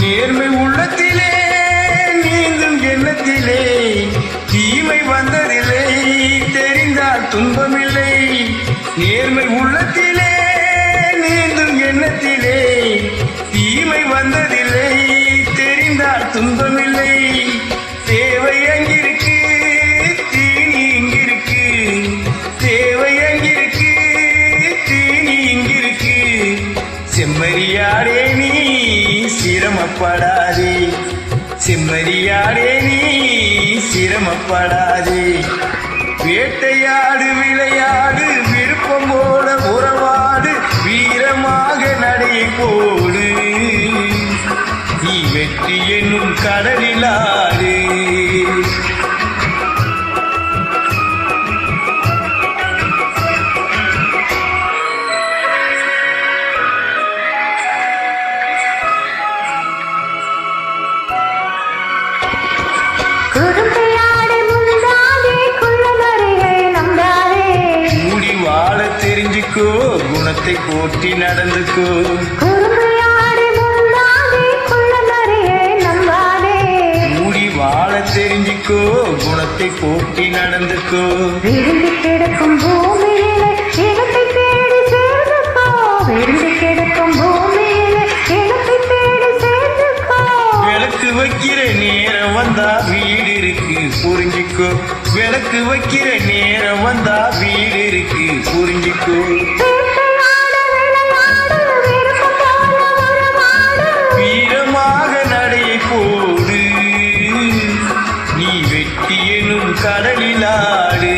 நேர்மை உள்ளத்திலே நீந்தும் எண்ணத்திலே தீமை வந்ததில்லை, தெரிந்தால் துன்பமில்லை. நேர்மை உள்ளத்திலே நீந்தும் எண்ணத்திலே தீமை வந்ததில்லை, தெரிந்தால் துன்பமில்லை. தேவை அங்கிருக்கு, தீனி இங்கிருக்கு. தேவை அங்கிருக்கு, தீனி இங்கிருக்கு. செம்மறியாடே நீ சிரமப்படாதே, செம்மறியாடே நீ சிரமப்படாதே. வேட்டையாடு விளையாடு, விருப்பம் போல உறவாடு, வீரமாக நடை போடு. நீ வெற்றி என்னும் கடலிலாடு. மூடி வாழ தெரிஞ்சுக்கோ, குணத்தை போட்டி நடந்துக்கோ. மூடி வாழ தெரிஞ்சுக்கோ, குணத்தை போட்டி நடந்துக்கோ. விழுந்து கிடக்கும் பூமியிலே இடத்தை தேடி சேர்ந்துக்கோ. விழுந்து கிடக்கும் பூமியிலே இடத்தை தேடி சேர்ந்துக்கோ. விளக்கு வைக்கிற நேரம் வந்தா வீடு இருக்கு, புரிஞ்சுக்கோ. விளக்கு வைக்கிற நேரம் வந்தா வீடு இருக்கு, புரிஞ்சுக்கோ. வீரமாக நடை போடு, நீ வெற்றி எனும் கடலிலாடு.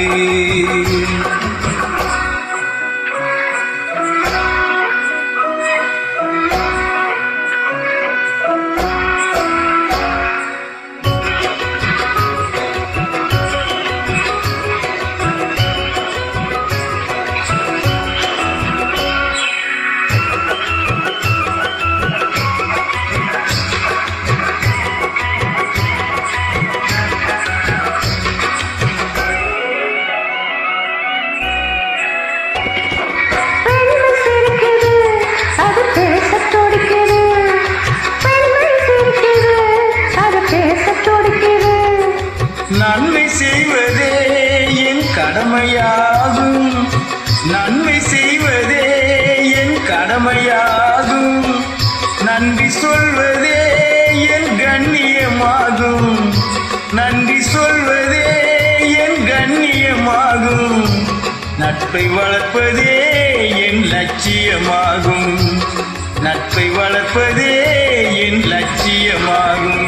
நன்மை செய்வதே என் கடமையாகும், நன்மை செய்வதே என் கடமையாகும். நன்றி சொல்வதே என் கண்ணியமாகும், நன்றி சொல்வதே என் கண்ணியமாகும். நட்பை வளர்ப்பதே என் லட்சியமாகும், நட்பை வளர்ப்பதே என் லட்சியமாகும்.